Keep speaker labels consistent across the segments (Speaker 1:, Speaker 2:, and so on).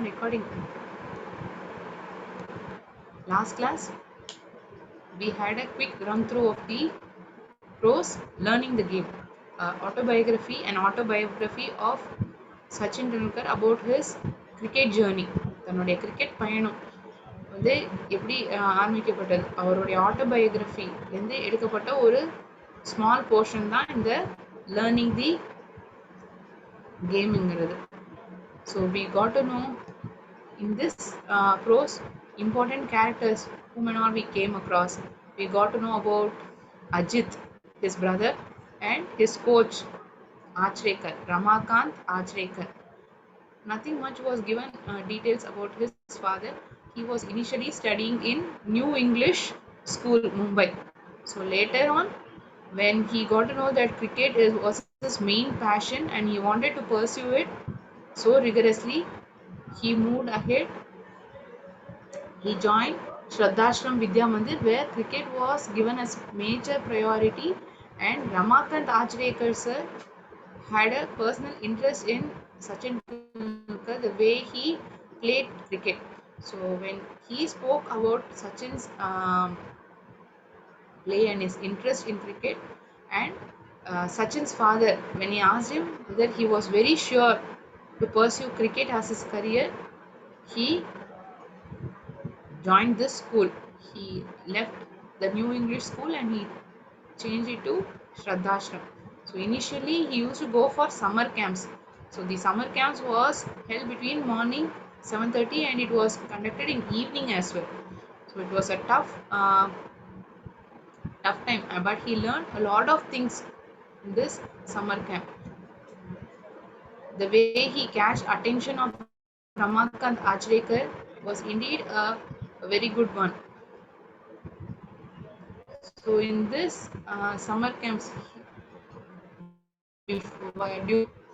Speaker 1: recording. Last class, we had a quick run through of the pros learning the game. Autobiography of Sachin Tendulkar about his cricket journey. தன்னுடைய cricket பயணம் வந்து எப்படி ஆரம்பிக்கப்பட்டது, அவருடைய autobiography வந்து எடுக்கப்பட்ட ஒரு ஸ்மால் போர்ஷன் தான் இந்த லேர்னிங் தி கேம்ங்கிறது. So we got to know in this prose important characters whom and all we came across. We got to know about Ajit, his brother, and his coach Achrekar, Ramakant Achrekar. Nothing much was given details about his father. He was initially studying in New English School, Mumbai. So later on, when he got to know that was his main passion and he wanted to pursue it so rigorously, he moved ahead. He joined Shraddhashram Vidya Mandir, where cricket was given as major priority, and Ramakant Achrekar sir had a personal interest in Sachin Tendulkar, the way he played cricket. So when he spoke about Sachin's play and his interest in cricket, and Sachin's father, when he asked him whether he was very sure to pursue cricket as his career, he joined this school. He left the New English School and he changed it to Shraddhashram. So initially he used to go for summer camps. So the summer camps was held between morning 7:30 and it was conducted in evening as well. So it was a tough time, but he learned a lot of things in this summer camp. The way he catch attention of Ramakant Achrekar was indeed a very good one. So in this summer camps,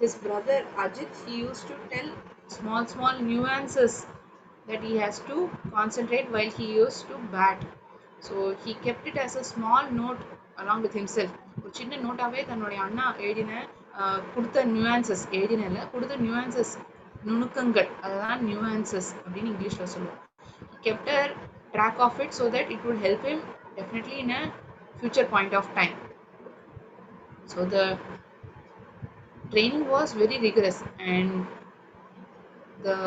Speaker 1: his brother Ajit, he used to tell small nuances that he has to concentrate while he used to bat. So he kept it as a small note along with himself. ஒரு சின்ன நோட்டாவே தன்னுடைய அண்ணா எழுதின கொடுத்த nuances எழுதின கொடுத்த nuances நுணுக்கங்கள், அதுதான் nuances அப்படின்னு இங்கிலீஷ்ல சொல்லுவோம். He kept a track of it so that it would help him definitely in a future point of time. So the training was very rigorous, and the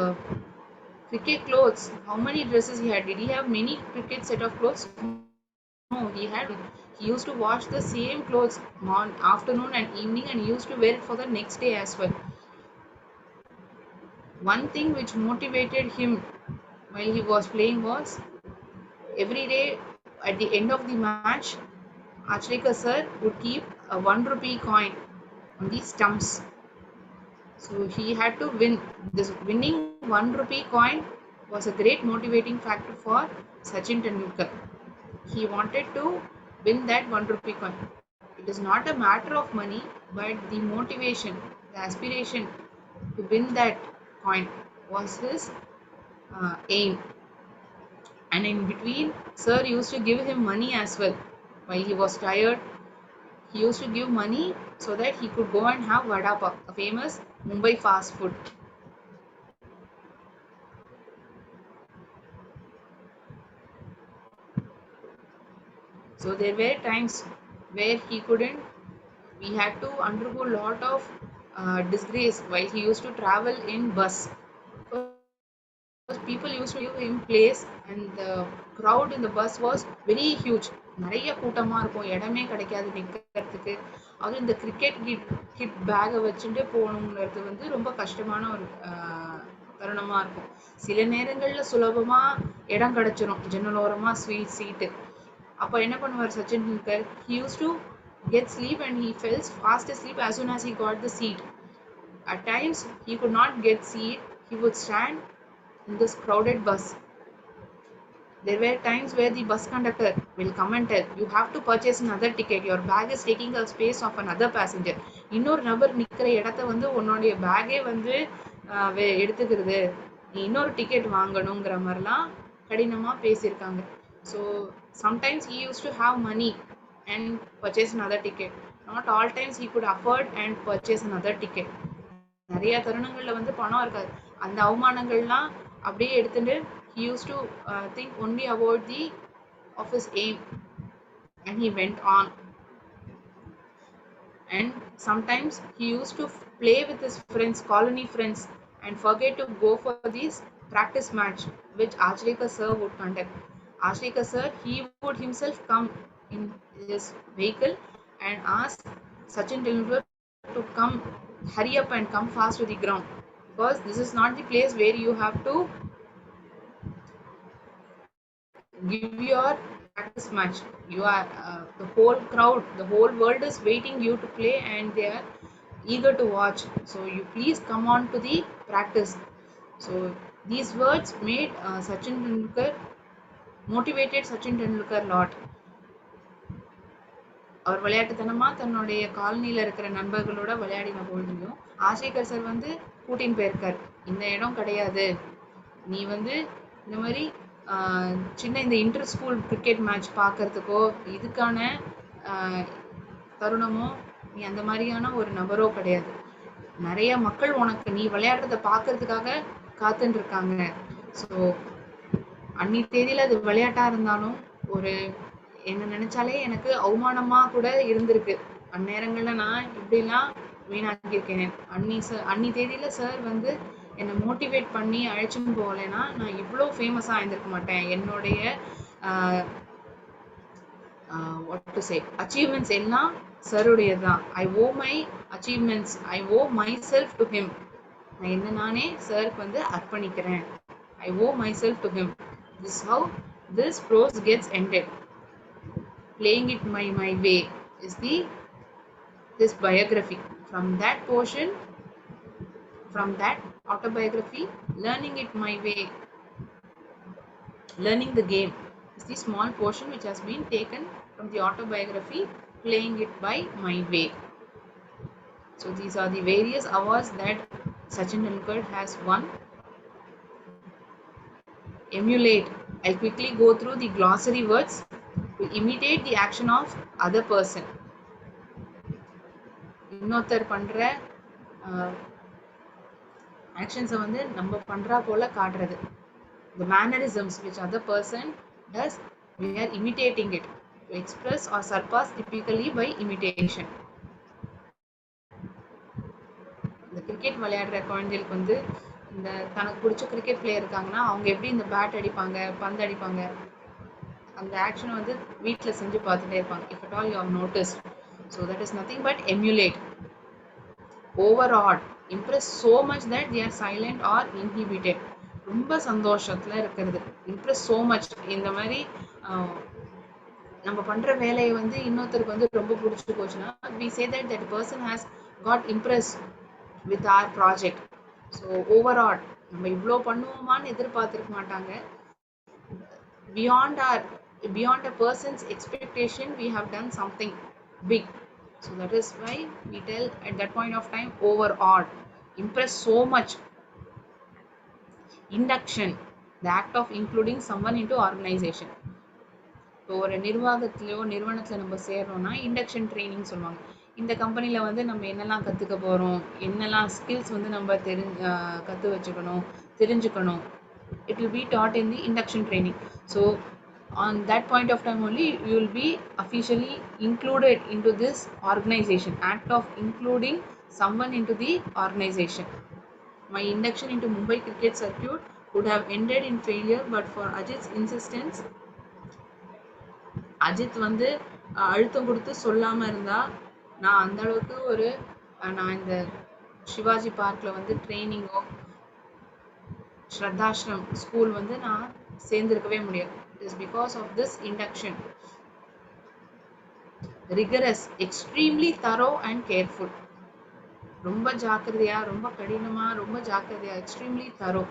Speaker 1: cricket clothes, how many dresses he had? Did he have many cricket set of clothes? No, he used to wash the same clothes on afternoon and evening, and he used to wear it for the next day as well. One thing which motivated him while he was playing was every day at the end of the match, Achrekar sir would keep a 1 rupee coin on the stumps. So he had to win. This winning 1 rupee coin was a great motivating factor for Sachin Tendulkar. He wanted to win that 1 rupee coin. It is not a matter of money, but the motivation, the aspiration to win that coin was his aim. And in between, sir used to give him money as well. While he was tired, he used to give money so that he could go and have vada pav, a famous Mumbai fast food. So there were times where he couldn't, we had to undergo a lot of disgrace while he used to travel in bus. Because people used to give him place, and the crowd in the bus was very huge. நிறைய கூட்டமாக இருக்கும், இடமே கிடைக்காது நிற்கிறதுக்கு. அதுவும் இந்த cricket kit பேக்கை வச்சுட்டு போகணுங்கிறது வந்து ரொம்ப கஷ்டமான ஒரு தருணமாக இருக்கும். சில நேரங்களில் சுலபமாக இடம் கிடச்சிரும், ஜன்னலோரமாக சீட்டு. அப்போ என்ன பண்ணுவார் Sachin Tendulkar? He used to get sleep and he fell fast asleep as soon as he got the seat. At times he could not get seat. He would stand in this crowded bus. There were times where the bus conductor will come and tell, you have to purchase another ticket, your bag is taking the space of another passenger. இன்னொரு நபர் நிற்கிற இடத்த வந்து உன்னுடைய பேக்கே வந்து எடுத்துக்கிறது, நீ இன்னொரு டிக்கெட் வாங்கணுங்கிற மாதிரிலாம் கடினமாக பேசியிருக்காங்க. So sometimes he used to have money and purchase another ticket. Not all times he could afford and purchase another ticket. நிறைய தருணங்களில் வந்து பணம் இருக்காது, அந்த அவமானங்கள்லாம் அப்படியே எடுத்துட்டு he used to think only about the of his aim and he went on. And sometimes he used to play with his friends, colony friends, and forget to go for this practice match which Achrika sir would conduct. Achrika sir, he would himself come in his vehicle and ask Sachin Tendulkar to come, hurry up and come fast to the ground, because this is not the place where you have to give your practice match. You are the whole crowd, the whole world is waiting you to play, and they are eager to watch. So you please come on to the practice. So these words made Sachin Tendulkar, motivated Sachin Tendulkar a lot. அவர் விளையாட்டுத்தனமா தன்னுடைய காலனியில் இருக்கிற நண்பர்களோட விளையாடின பொழுதுலையும் ஆசேகர் sir வந்து கூட்டின்னு போயிருக்கார். இந்த இடம் கிடையாது, நீ வந்து இந்த மாதிரி சின்ன இந்த இன்டர் ஸ்கூல் கிரிக்கெட் மேட்ச் பார்க்கறதுக்கோ இதுக்கான தருணமோ நீ அந்த மாதிரியான ஒரு நபரோ கிடையாது. நிறைய மக்கள் உனக்கு நீ விளையாடுறத பார்க்கறதுக்காக காத்துட்டு இருக்காங்க. ஸோ அன்னி தேதியில் அது விளையாட்டாக இருந்தாலும் ஒரு என்ன நினைச்சாலே எனக்கு அவமானமா கூட இருந்திருக்கு. அந்நேரங்களில் நான் இப்படிலாம் வீணாக்கியிருக்கேன். அன்னி தேதியில சார் வந்து என்னை மோட்டிவேட் பண்ணி அழைச்சின்னு போகலைன்னா நான் இவ்வளோ ஃபேமஸாக ஆயிருந்திருக்க மாட்டேன். என்னுடைய வாட் டு சே அச்சீவ்மெண்ட்ஸ் எல்லாம் சருடையது தான். I owe my achievements, I owe myself to him. நான் என்ன நானே சருக்கு வந்து அர்ப்பணிக்கிறேன். I owe myself to him. This how this prose gets ended. Playing it my way is this biography. From that portion, from that autobiography, learning it my way, learning the game is the small portion which has been taken from the autobiography, playing it by my way. So these are the various awards that Sachin Tendulkar has won. Emulate. I'll quickly go through the glossary words. To imitate the action of other person. இன்னொருத்தர் பண்ற ஆக்ஷன்ஸை வந்து நம்ம பண்றா போல காட்டுறது. The mannerisms which other person does, we are imitating it. To express or surpass typically by imitation. இந்த cricket விளையாடுற குழந்தைகளுக்கு வந்து இந்த தனக்கு பிடிச்ச கிரிக்கெட் பிளேயர் இருக்காங்கன்னா அவங்க எப்படி இந்த பேட் அடிப்பாங்க, பந்து அடிப்பாங்க, அந்த ஆக்ஷனை வந்து வீட்டில் செஞ்சு பார்த்துட்டே இருப்பாங்க. If at all you have noticed. So that is nothing but emulate. Overawed. Impress so much that they are silent or inhibited. ரொம்ப சந்தோஷத்தில் இருக்கிறது. Impress so much. இந்த மாதிரி நம்ம பண்ணுற வேலையை வந்து இன்னொருத்தருக்கு வந்து ரொம்ப பிடிச்சிட்டு போச்சுன்னா we say that that person has got impressed with our project. So overawed. நம்ம இவ்வளோ பண்ணுவோமான்னு எதிர்பார்த்துருக்க மாட்டாங்க. Beyond a person's expectation, we have done something big. So that is why we tell at that point of time overawed. Impress so much. Induction. The act of including someone into organization. இப்போ ஒரு நிர்வாகத்திலையோ நிறுவனத்தில் நம்ம சேர்றோம்னா induction training சொல்லுவாங்க. இந்த கம்பெனியில் வந்து நம்ம என்னெல்லாம் கற்றுக்க போகிறோம், என்னெல்லாம் ஸ்கில்ஸ் வந்து நம்ம கற்று வச்சுக்கணும், தெரிஞ்சுக்கணும். It will be taught in the induction training. So on that point of time only you will be officially included into this organization. Act of including someone into the organization. My induction into Mumbai cricket circuit would have ended in failure but for Ajit's insistence. Ajith வந்து அழுத்தம் கொடுத்து சொல்லாமல் இருந்தால் நான் அந்த அளவுக்கு நான் இந்த சிவாஜி பார்க்கில் வந்து ட்ரைனிங்கோ ஸ்ரத்தாஷ்ரம் ஸ்கூல் வந்து நான் சேர்ந்திருக்கவே முடியாது. It is because of this induction. Rigorous, extremely thorough and careful. ரொம்ப ஜாக்கிரதையா, ரொம்ப கடினமா, ரொம்ப ஜாக்கிரதையா, extremely thorough.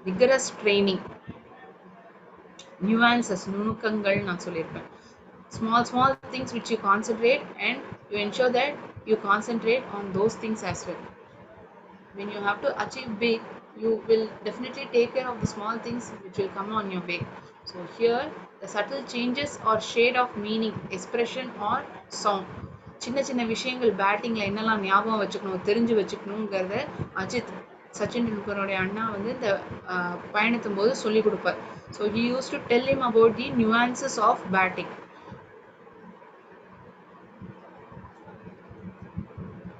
Speaker 1: Rigorous training. Nuances, நுணுக்கங்கள் நான் சொல்லியிருப்பேன். Small things which you concentrate and you ensure that you concentrate on those things as well. When you have to achieve big, you will definitely take care of the small things which will come on your way. So here the subtle changes or shade of meaning, expression or sound. சின்ன சின்ன விஷயங்கள் பேட்டிங்கில் என்னெல்லாம் ஞாபகம் வச்சுக்கணும், தெரிஞ்சு வச்சுக்கணுங்கிறத அஜித் சச்சின் டெண்டுல்கரோடைய அண்ணா வந்து இந்த பயணத்தும் போது சொல்லிக் கொடுப்பார். So he use to tell him about the nuances of batting.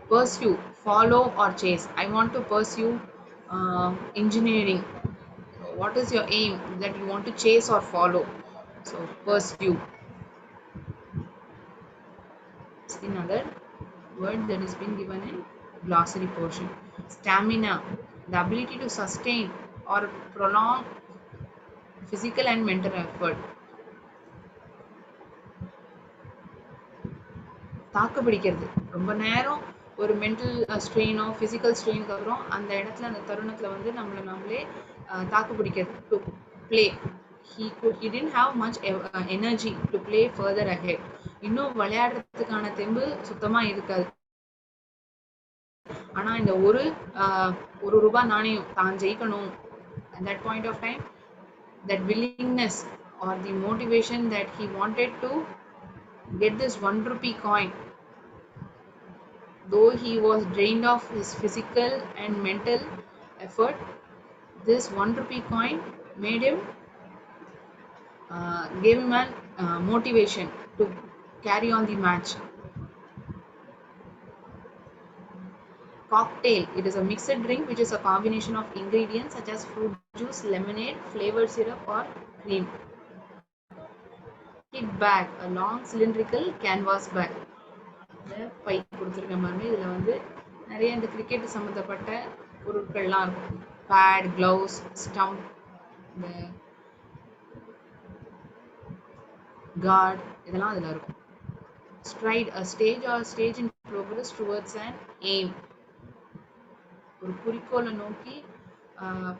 Speaker 1: Pursue, follow or chase. I want to pursue engineering. What is your aim that you want to chase or follow? So pursue. It's another word that has been given in glossary portion. Stamina, the ability to sustain or prolong physical and mental effort. தாக்கு பிடிக்கிறது, ரொம்ப நேரம் ஒரு mental ஸ்ட்ரெயினோ physical ஸ்ட்ரெயினுக்கு அப்புறம் அந்த இடத்துல அந்த தருணத்தில் வந்து நம்மளை நம்மளே தாக்கு பிடிக்கிறது. To play, he didn't have much energy to play further ahead. இன்னும் விளையாடுறதுக்கான தெம்பு சுத்தமாக இருக்காது. ஆனால் இந்த ஒரு ரூபாய் நாணயம் தான் ஜெயிக்கணும், at that point of time, that willingness or the motivation that he wanted to get this 1 rupee coin, though he was drained of his physical and mental effort, this 1 rupee coin made him gave him a motivation to carry on the match. Cocktail, it is a mixed drink which is a combination of ingredients such as fruit juice, lemonade, flavored syrup or cream. Kit bag, a long cylindrical canvas bag. பை கொடுத்துருக்க மாதிரி இதில் வந்து நிறைய இந்த cricket சம்மந்தப்பட்ட பொருட்கள்லாம் இருக்கும். பேட், க்ளவுஸ், ஸ்டம்ப், இந்த கார்டு, இதெல்லாம் அதில் இருக்கும். Straight, a stage or stage in progress towards an aim. ஒரு குறிக்கோளை நோக்கி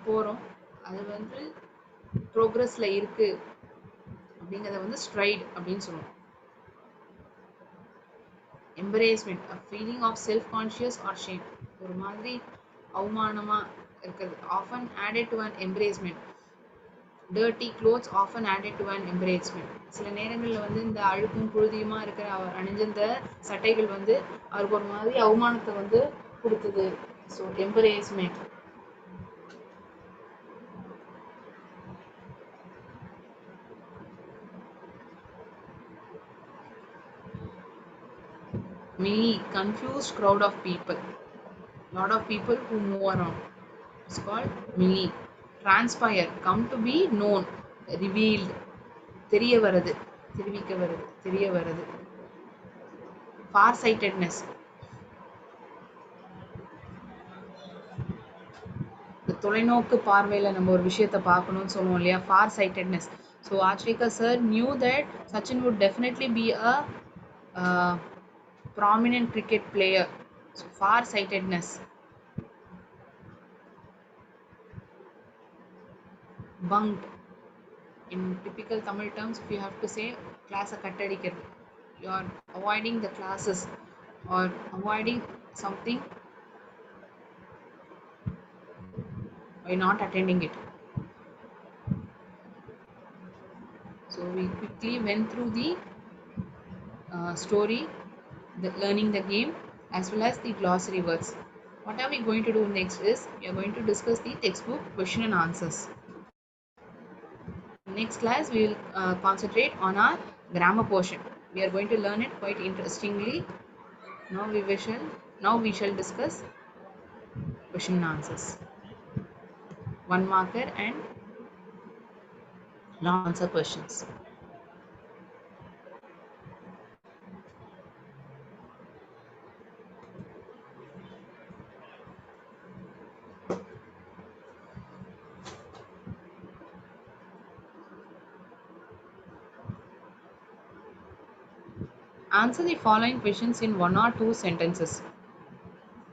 Speaker 1: போகிறோம், அது வந்து ப்ரோக்ரஸில் இருக்குது அப்படிங்கிறத வந்து ஸ்ட்ரைட் அப்படின்னு சொல்லுவோம். எம்பரேஸ்மெண்ட், a feeling of self-conscious or shame. ஒரு மாதிரி அவமானமாக இருக்கிறது. often added to an embarrassment. dirty clothes often added to an embarrassment. சில நேரங்களில் வந்து இந்த அழுக்கும் புழுதியுமா இருக்கிற அவர் அணிஞ்சிருந்த சட்டைகள் வந்து அவருக்கு ஒரு மாதிரி அவமானத்தை வந்து கொடுத்தது. So embarrassment. Melee, confused crowd of people. Lot of people who move around. It's called melee. Transpire, come to be known, revealed. தெரிய வருது, தெரிவிக்க வருது, தெரிய வருது. Far sightedness, தொலைநோக்கு பார்வையில் நம்ம ஒரு விஷயத்தை பார்க்கணும்னு சொல்லுவோம் இல்லையா, far sightedness. So Achrekar sir knew that Sachin would definitely be a prominent cricket player. So far sightedness. Bunked, in typical Tamil terms, if you have to say, class kattadikkiradu, you are avoiding the classes or avoiding something by not attending it. So we quickly went through the story, learning the game as well as the glossary words. What are we going to do next is we are going to discuss the textbook question and answers. Next class we will concentrate on our grammar portion. We are going to learn it quite interestingly. Now we shall discuss question and answers. 1 marker and long answer questions. Answer the following questions in 1 or 2 sentences.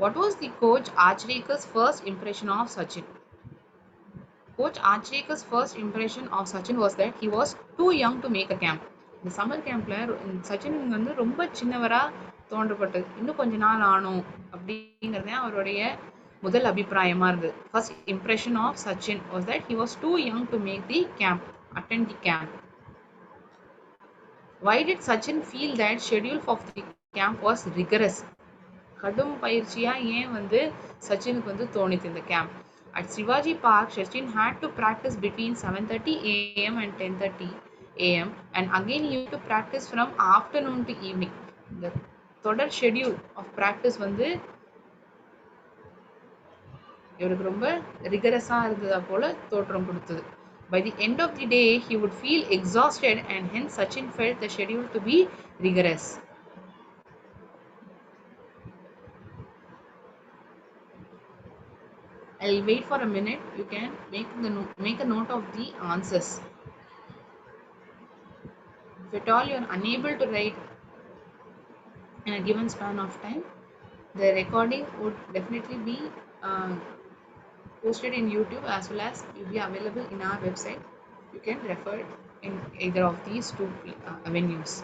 Speaker 1: What was the coach Achrekkar's first impression of Sachin? Coach Achrekkar's first impression of Sachin was that he was too young to make a camp. இந்த summer கேம்ப்ல சச்சின் வந்து ரொம்ப சின்னவரா தோன்றப்பட்டது. இன்னும் கொஞ்ச நாள் ஆனோம் அப்படிங்கிறதே அவருடைய முதல் அபிப்பிராயமா இருந்தது. First impression of Sachin was that he was too young to make the camp, attend the camp. Why did Sachin feel that schedule of the camp was rigorous? கடும் பயிற்சியா ஏன் வந்து சச்சினுக்கு வந்து தோணித்து இந்த camp. At Shivaji Park, Sachin had to practice between 7:30 a.m. and 10:30 a.m. and again he used to practice from afternoon to evening. இந்த தொடர் schedule of practice வந்து இவருக்கு ரொம்ப ரிகரஸா இருந்ததா போல தோற்றம் கொடுத்தது. By the end of the day, he would feel exhausted and hence Sachin felt the schedule to be rigorous. I'll wait for a minute. You can make a note of the answers. If at all you are unable to write in a given span of time, the recording would definitely be uh, posted in YouTube as well as will be available in our website. You can refer in either of these two avenues.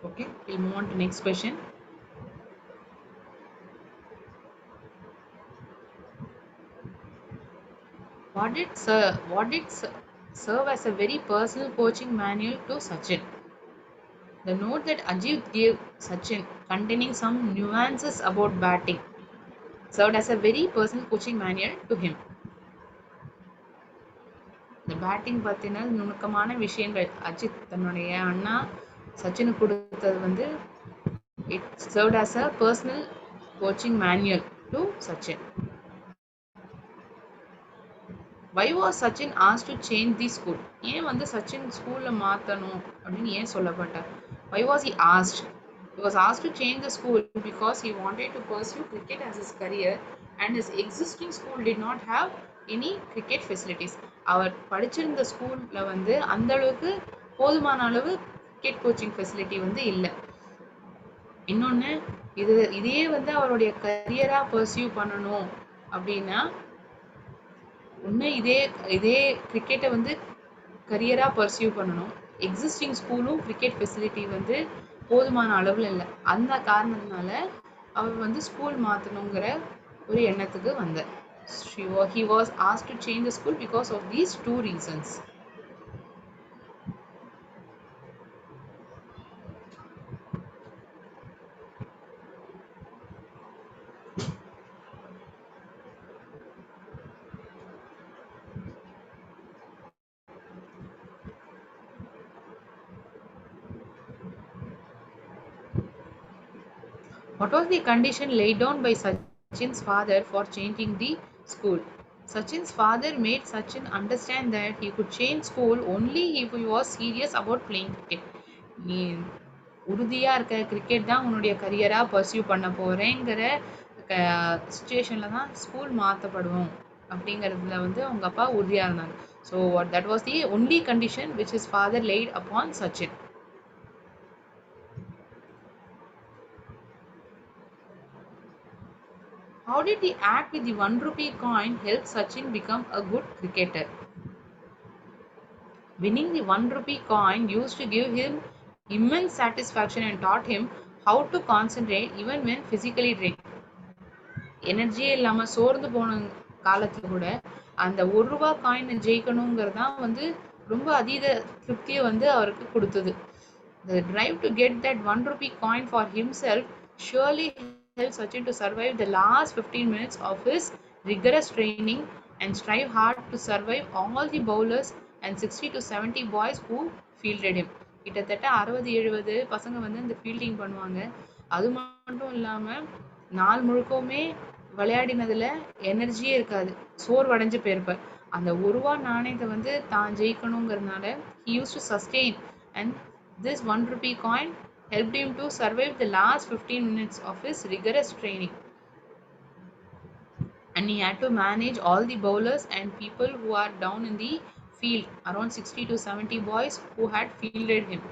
Speaker 1: Okay, we'll move on to next question. What did serve as a very personal coaching manual to Sachin? The note that Ajit gave Sachin, containing some nuances about batting, served as a very personal coaching manual to him. இந்த batting பற்றின நுணுக்கமான விஷயங்கள் அஜித் தன்னுடைய அண்ணா சச்சினுக்கு கொடுத்தது வந்து it served as a personal coaching manual to Sachin. Why was Sachin asked to change the school? ஏன் வந்து சச்சின் ஸ்கூல்ல மாத்தணும் அப்படின்னு ஏன் சொல்லப்பட்டார்? Why was he asked? He was asked to change the school because he wanted to pursue cricket as his career and his existing school did not have any cricket facilities. அவர் படிச்சிருந்த ஸ்கூல்ல வந்து அந்த அளவுக்கு போதுமான அளவு கிரிக்கெட் கோச்சிங் ஃபெசிலிட்டி வந்து இல்லை. இன்னொன்று இதையே வந்து அவருடைய கரியரா பர்சியூ பண்ணணும் அப்படின்னா ஒன்று இதே கிரிக்கெட்டை வந்து கரியராக பர்சியூ பண்ணணும். எக்ஸிஸ்டிங் ஸ்கூலும் கிரிக்கெட் ஃபெசிலிட்டி வந்து போதுமான அளவில் இல்லை. அந்த காரணத்தினால அவர் வந்து ஸ்கூல் மாற்றணுங்கிற ஒரு எண்ணத்துக்கு வந்தார். He was asked to change the school because of these two reasons. What was the condition laid down by Sachin's father for changing the school? Sachin's father made Sachin understand that he could change school only if he was serious about playing cricket. நீ உறுதியாக இருக்க cricket தான் உன்னுடைய கரியராக pursue பண்ண போகிறேங்கிற சுச்சுவேஷனில் தான் school மாற்றப்படுவோம் அப்படிங்கிறதுல வந்து அவங்க அப்பா உறுதியாக இருந்தாங்க. So that was the only condition which is father late upon Sachin. How did the act with the 1 rupee coin help Sachin become a good cricketer? Winning the 1 rupee coin used to give him immense satisfaction and taught him how to concentrate even when physically drained. எனர்ஜியே இல்லாமல் சோர்ந்து போன காலத்தில் கூட அந்த 1 ரூபா காயினை ஜெயிக்கணுங்கிறது தான் வந்து ரொம்ப அதீத திருப்தியை வந்து அவருக்கு கொடுத்தது. The drive to get that 1 rupee coin for himself surely helped Sachin to survive the last 15 minutes of his rigorous training and strive hard to survive all the bowlers and 60 to 70 boys who fielded him. கிட்டத்தட்ட 60-70 பசங்க வந்து இந்த fielding பண்ணுவாங்க. அது மட்டும் இல்லாமல் நாள் முழுக்கவுமே விளையாடினதுல எனர்ஜியே இருக்காது, சோர்வடைஞ்சு போயிருப்பார். அந்த 1 ரூபா நாணயத்தை வந்து தான் ஜெயிக்கணுங்கிறதுனால he used to sustain and this 1 rupee coin helped him to survive the last 15 minutes of his rigorous training. And he had to manage all the bowlers and people who are down in the field, around 60 to 70 boys who had fielded him.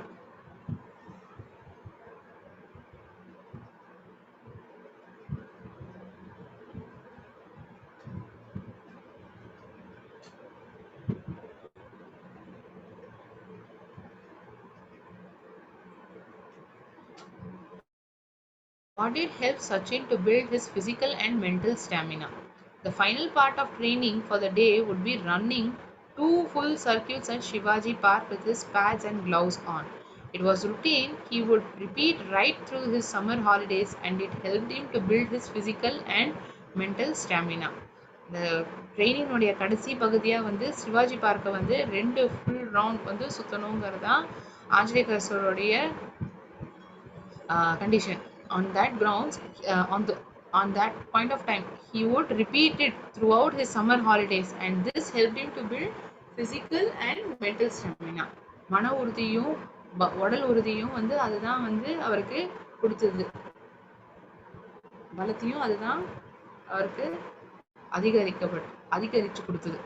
Speaker 1: what did help Sachin to build his physical and mental stamina? The final part of training for the day would be running two full circuits at Shivaji Park with his pads and gloves on. It was routine he would repeat right through his summer holidays, and it helped him to build his physical and mental stamina. இந்த ட்ரெயினினுடைய கடைசி பகுதியாக வந்து சிவாஜி பார்க்கை வந்து 2 full round வந்து சுற்றணுங்கிறது தான் ஆஞ்சநேயர் சாருடைய condition. On that grounds, on that point of time, he would repeat it throughout his summer holidays, and this helped him to build physical and mental stamina. மன உறுதியும் உடல் உறுதியும் வந்து அதுதான் வந்து அவருக்கு கொடுத்தது, பலத்தையும் அதுதான் அவருக்கு அதிகரிச்சு கொடுத்தது.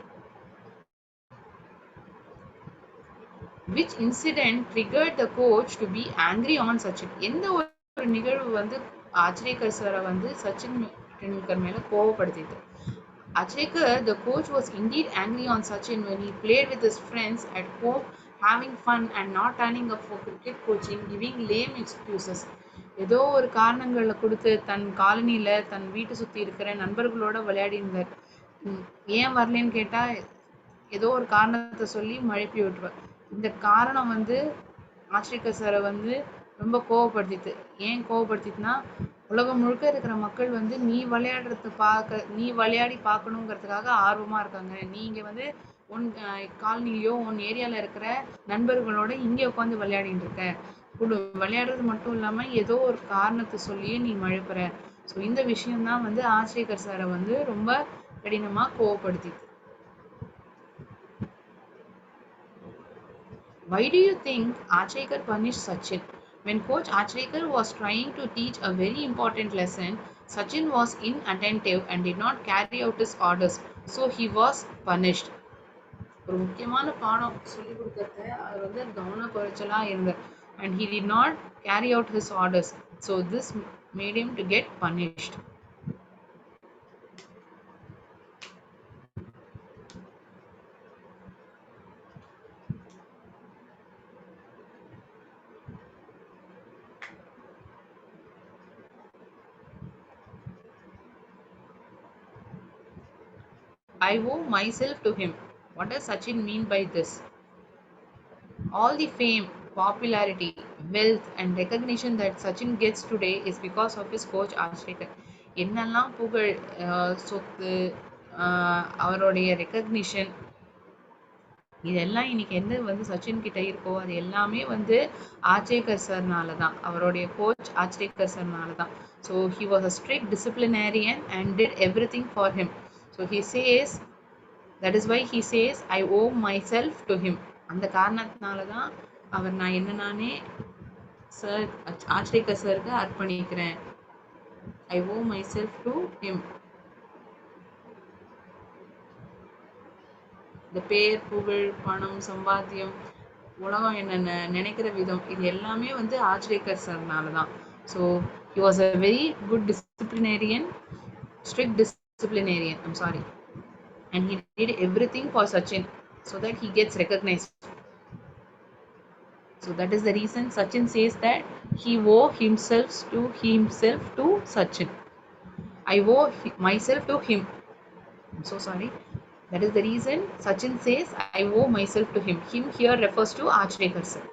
Speaker 1: Which incident triggered the coach to be angry on Sachin? எந்த ஒரு நிகழ்வு வந்து ஆச்சரேக்கர் சாரை வந்து சச்சின் டெண்டுல்கர் மேல கோவப்படுத்தியது? Achrikar, the coach, was indeed angry on Sachin when he played with his friends at home, having fun and not turning up for cricket coaching, giving lame excuses. ஏதோ ஒரு காரணங்களை கொடுத்து தன் காலனியில தன் வீட்டை சுத்தி இருக்கிற நண்பர்களோட விளையாடி இருந்தார். ஏன் வரலன்னு கேட்டா ஏதோ ஒரு காரணத்தை சொல்லி மழுப்பி விட்டுருவார். இந்த காரணம் வந்து ஆச்சரிக்க சாரை வந்து ரொம்ப கோவப்படுத்திட்டு, ஏன் கோவப்படுத்திட்டுனா உலகம் முழுக்க இருக்கிற மக்கள் வந்து நீ விளையாடி பார்க்கணுங்கிறதுக்காக ஆர்வமா இருக்காங்க. நீங்க வந்து உன் காலனிலையோ உன் ஏரியால இருக்கிற நண்பர்களோட இங்கே உட்காந்து விளையாடிட்டு இருக்க. விளையாடுறது மட்டும் இல்லாம ஏதோ ஒரு காரணத்தை சொல்லியே நீ மழுப்புற. ஸோ இந்த விஷயம்தான் வந்து ஆச்சரிக்கர் சாரை வந்து ரொம்ப கடினமா கோவப்படுத்திட்டு. Why do you think Achrikar punished Sachin? When coach Achrikar was trying to teach a very important lesson, Sachin was inattentive and did not carry out his orders, so he was punished. ஒரு முக்கியமான பாடம் சொல்லி கொடுக்கறத அவர் வந்து கவன குறைச்சலா இருந்தார், and he did not carry out his orders, so this made him to get punished. I owe myself to him. What does Sachin mean by this? All the fame, popularity, wealth and recognition that Sachin gets today is because of his coach Achrikar. என்னெல்லாம் புகழ், சொத்து, அவருடைய recognition, இதெல்லாம் இன்னைக்கு எந்த வந்து சச்சின் கிட்ட இருக்கோ அது எல்லாமே வந்து ஆச்சேகர் சார்னால தான், அவருடைய கோச் ஆச்சேகர் சார்னால தான். So he was a strict disciplinarian and did everything for him. So he says, that is why he says I owe myself to him. அந்த காரணத்தினால தான் அவர் நான் என்ன நானே சார் ஆச்சேகர் சாருக்கு அர்ப்பணிக்கிறேன். I owe myself to him. இந்த பேர், புகழ், பணம், சம்பாத்தியம், உலகம் என்ன நினைக்கிற விதம், இது எல்லாமே வந்து ஆச்சரேக்கர் சார்னால தான். So he was a very good disciplinarian, strict disciplinarian, I'm sorry, and he did everything for Sachin so that he gets recognized. So that is the reason Sachin says that he owe himself to Sachin. I owe myself to him. I'm so sorry. That is the reason Sachin says I owe myself to him. Him here refers to Achrikar sir.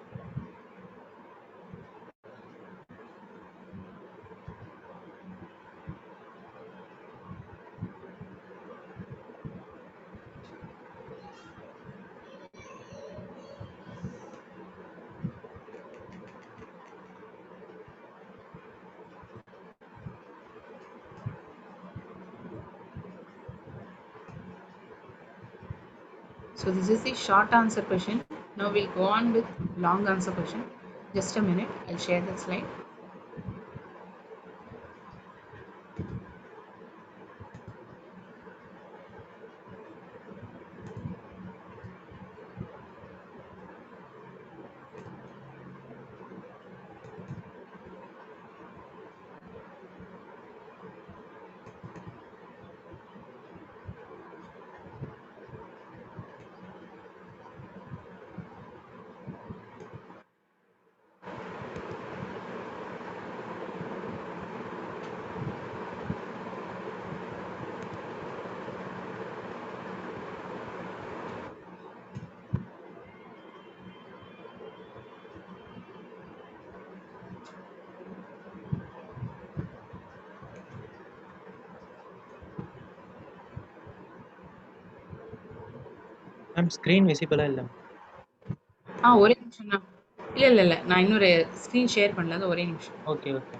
Speaker 1: So this is the short answer question. Now we'll go on with long answer question. Just a minute, I'll share the slide.
Speaker 2: Ma'am screen விசிபிளா இல்ல.
Speaker 1: ஒரே நிமிஷம் தான். இல்ல. நான் இன்னொரு screen share பண்ணல. அது ஒரே நிமிஷம்.
Speaker 2: Okay, okay.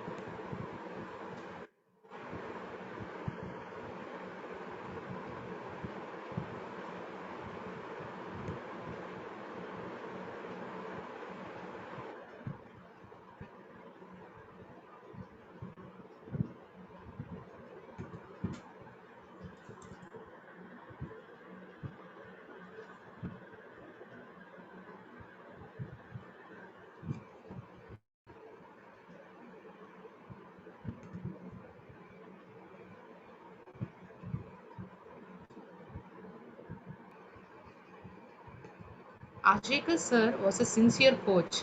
Speaker 1: Ajekar sir was a sincere coach.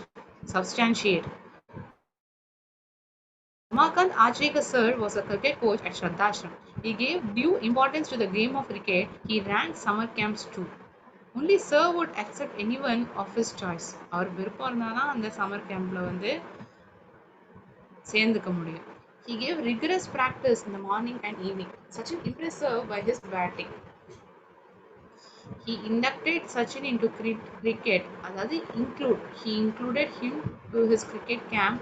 Speaker 1: Substantiate. Ramakant Ajrekar sir was a cricket coach at Shraddhashram. He gave due importance to the game of cricket. He ran summer camps too. Only sir would accept anyone of his choice. அவர் விருப்பம் இருந்தாதான் அந்த summer கேம்ப்ல வந்து சேர்ந்துக்க முடியும். He gave rigorous practice in the morning and evening. Sachin impressed sir by his batting. He inducted Sachin into cricket. அதாவது he included him to his cricket camp.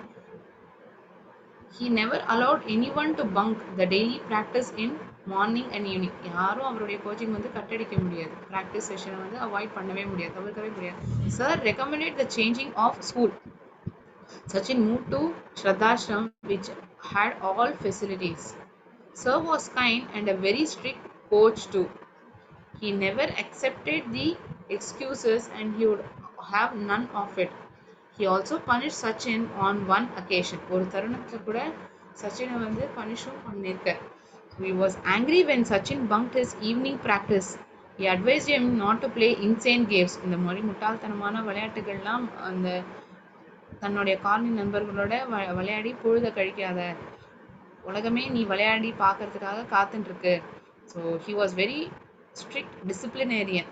Speaker 1: He never allowed anyone to bunk the daily practice in morning and evening. யாரும் அவருடைய coaching வந்து கட்டடிக்க முடியாது. Practice செஷனை வந்து avoid பண்ணவே முடியாது, தவிர்க்கவே முடியாது. Sir recommended the changing of school. Sachin moved to Shraddhashram, which had all facilities. Sir was kind and a very strict coach too. He never accepted the excuses and he would have none of it. He also punished Sachin on one occasion. ஒரு தருணத்துல கூட சச்சினை வந்து பனிஷும் பண்ணிருக்கார். He was angry when Sachin bunked his evening practice. He advised him not to play insane games. இந்த மாதிரி முட்டாள்தனமான விளையாட்டுகள்லாம் அந்த தன்னுடைய காலனி நண்பர்களோட விளையாடி பொழுத கழிக்காத. உலகமே நீ விளையாடி பார்க்கறதுக்காக காத்துட்டு இருக்கு. So he was very strict disciplinarian.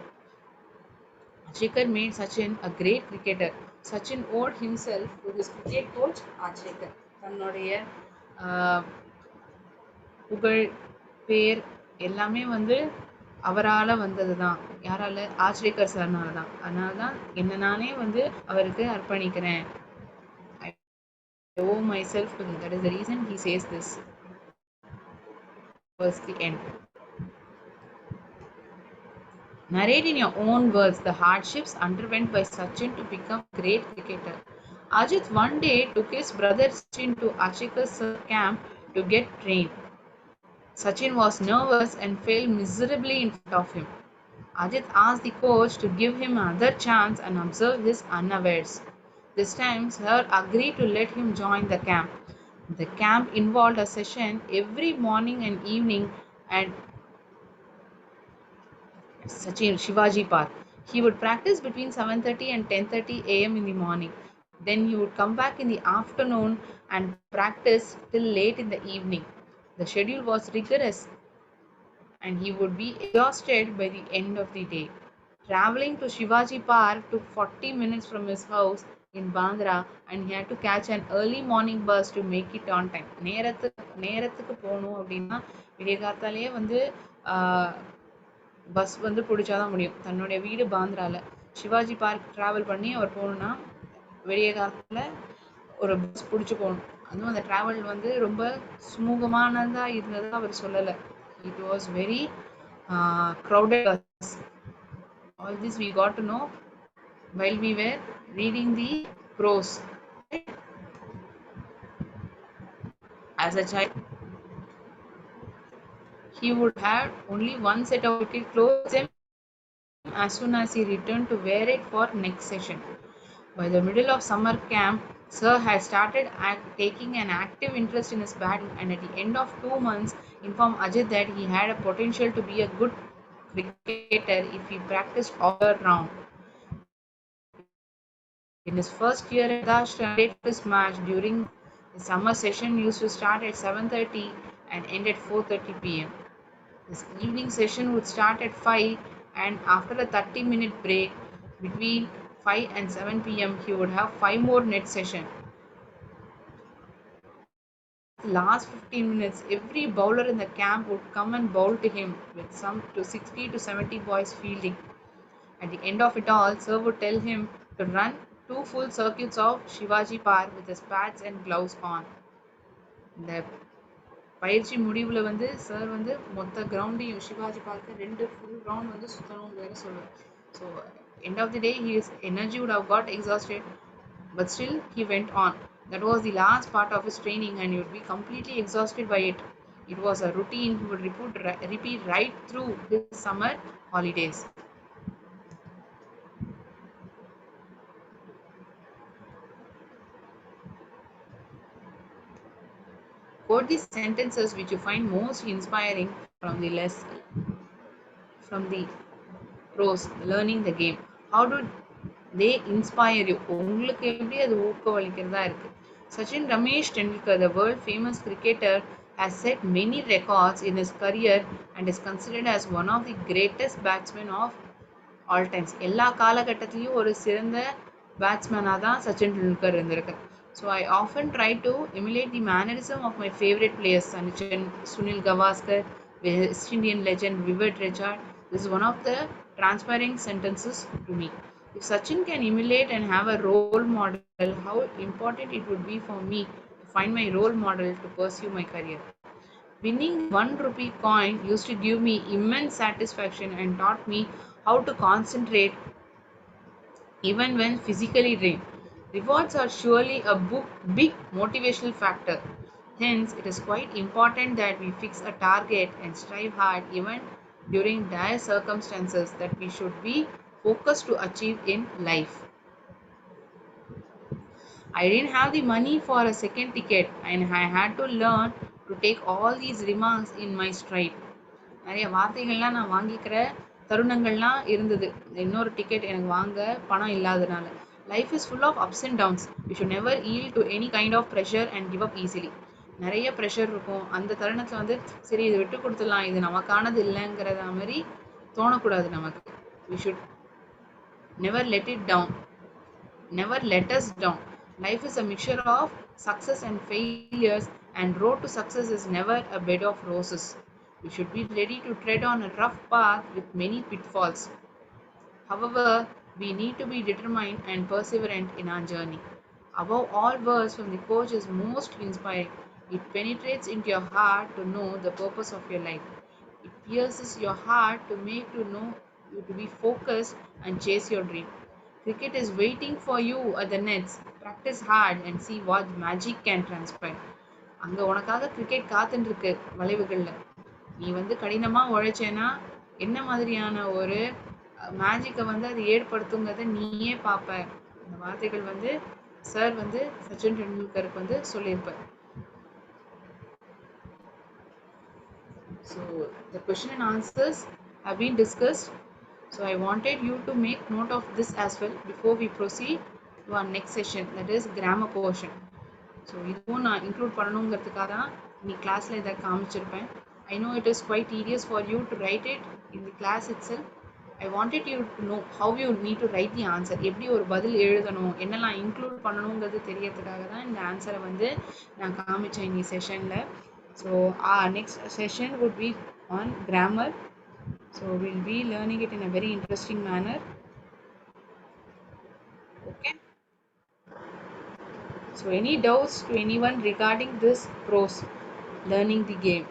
Speaker 1: Ajrekar made Sachin a great cricketer. Sachin owed himself to his cricket coach Ajrekar. தன்னுடைய புகழ், பேர் எல்லாமே வந்து அவரால வந்தது தான். யாரால? ஆச்ரேக்கர் சார்னால தான். அதனால தான் என்ன நானே வந்து அவருக்கு அர்ப்பணிக்கிறேன். I owe myself to him. That is the reason he says this. Towards the end. Narrate in your own words the hardships underwent by Sachin to become a great cricketer. Ajit one day took his brother Sachin to Achikar's camp to get trained. Sachin was nervous and failed miserably in front of him. Ajit asked the coach to give him another chance and observe his unawares. This time, Sir agreed to let him join the camp. The camp involved a session every morning and evening at Sachin Shivaji Park. He would practice between 7:30 and 10:30 a.m. in the morning. Then he would come back in the afternoon and practice till late in the evening. The schedule was rigorous and he would be exhausted by the end of the day. Traveling to Shivaji Park took 40 minutes from his house in Bandra and he had to catch an early morning bus to make it on time. நேரத்துக்கு போகணும் அப்படின்னா விடிய காத்தாலேயே வந்து bus வந்து பிடிச்சா தான் முடியும். தன்னுடைய வீடு பாந்திரால. சிவாஜி பார்க் ட்ராவல் பண்ணி அவர் போகணுன்னா விடிய காலத்தில் ஒரு பஸ் பிடிச்சி போகணும். அதுவும் அந்த ட்ராவல் வந்து ரொம்ப சுமூகமானதா இருந்ததா அவர் சொல்லலை. It was very crowded bus. All this we got to know while we were reading the prose. As a child, he would have only one set of cricket clothes as soon as he returned to wear it for next session. By the middle of summer camp, Sir had started taking an active interest in his batting and at the end of 2 months informed Ajit that he had a potential to be a good cricketer if he practiced all year round. In his first year at Ashram, he played his match during the summer session used to start at 7:30 and end at 4:30 p.m. His evening session would start at 5 and after a 30-minute break between 5 and 7 p.m. he would have 5 more net sessions. Last 15 minutes, every bowler in the camp would come and bowl to him with some to 60 to 70 boys fielding. At the end of it all, Sir would tell him to run 2 full circuits of Shivaji Park with his pads and gloves on. இந்த பயிற்சி முடிவில் வந்து sir வந்து மொத்த கிரவுண்டையும் சிவாஜி பார்க்க 2 full round வந்து சுத்தணும்னு வேற சொல்லுவார். So end of the day his energy would have got exhausted, but still he went on. That was the last part of his training and he would be completely exhausted by it. It was a routine he would repeat right through his summer holidays. Quote the sentences which you find most inspiring from the prose, learning the game. How do they inspire you? உங்களுக்கு எப்படி அது ஊக்கமளிக்கிறதா இருக்கு? Sachin Ramesh Tendulkar, the world famous cricketer, has set many records in his career and is considered as one of the greatest batsmen of all times. எல்லா காலகட்டத்திலையும் ஒரு சிறந்த பேட்ஸ்மேனாக தான் சச்சின் டெண்டுல்கர் இருந்திருக்கார். So I often try to emulate the mannerism of my favorite players, Sunil Gavaskar, West Indian legend Vivid Richard. This is one of the transpiring sentences to me. If Sachin can emulate and have a role model, how important it would be for me to find my role model to pursue my career. Winning ₹1 coin used to give me immense satisfaction and taught me how to concentrate even when physically drained. Rewards are surely a big motivational factor. Hence, it is quite important that we fix a target and strive hard even during dire circumstances that we should be focused to achieve in life. I didn't have the money for a second ticket and I had to learn to take all these remarks in my stride. நிறைய வார்த்தைகள்லாம் நான் வாங்கிக்கிற தருணங்கள்லாம் இருந்தது. இன்னொரு ticket எனக்கு வாங்க பணம் இல்லாதனால. Life is full of ups and downs. We should never yield to any kind of pressure and give up easily. நிறைய ப்ரெஷர் இருக்கும். அந்த தருணத்தில் வந்து சரி இது விட்டு கொடுத்துடலாம், இது நமக்கானது இல்லைங்கிறத மாதிரி தோணக்கூடாது நமக்கு. We should never let it down. Never let us down. Life is a mixture of success and failures, and road to success is never a bed of roses. We should be ready to tread on a rough path with many pitfalls. However, we need to be determined and perseverant in our journey. Above all, words from the coach is most inspiring. It penetrates into your heart to know the purpose of your life. It pierces your heart to make you know you to be focused and chase your dream. Cricket is waiting for you at the nets. Practice hard and see what magic can transpire. அங்கே உனக்காக cricket காத்துட்டு இருக்கு வளைவுகளில். நீ வந்து கடினமாக உழைச்சேன்னா என்ன மாதிரியான ஒரு மேஜிக்கை வந்து அது ஏற்படுத்துங்கிறத நீயே பார்ப்ப. இந்த வார்த்தைகள் வந்து சார் வந்து சச்சின் டெண்டுல்கருக்கு வந்து சொல்லியிருப்பார். So the question and answers have been discussed. So I wanted you to make note of this as well before we proceed to our next session, that is grammar portion. So இதுவும் நான் include பண்ணணுங்கிறதுக்காக தான் இன்னைக்கு கிளாஸில் இதை காமிச்சிருப்பேன். I know it is quite tedious for you to write it in the class itself. I wanted you to know how you need to write the answer. எப்படி ஒரு பதில் எழுதணும், என்னெல்லாம் இன்க்ளூட் பண்ணணுங்கிறது தெரியறதுக்காக தான் இந்த ஆன்சரை வந்து நான் காமிச்சேன் இந்த செஷனில். So next session would be on grammar. So we'll be learning it in a very interesting manner. Okay. So any doubts to anyone regarding this prose, learning the game?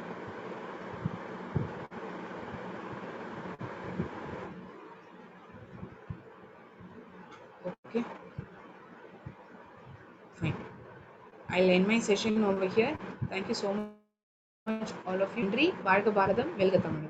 Speaker 1: Okay, fine. I'll end my session over here. Thank you so much all of you. நன்றி. வாழ்க பாரதம், வெல்க தமிழ்.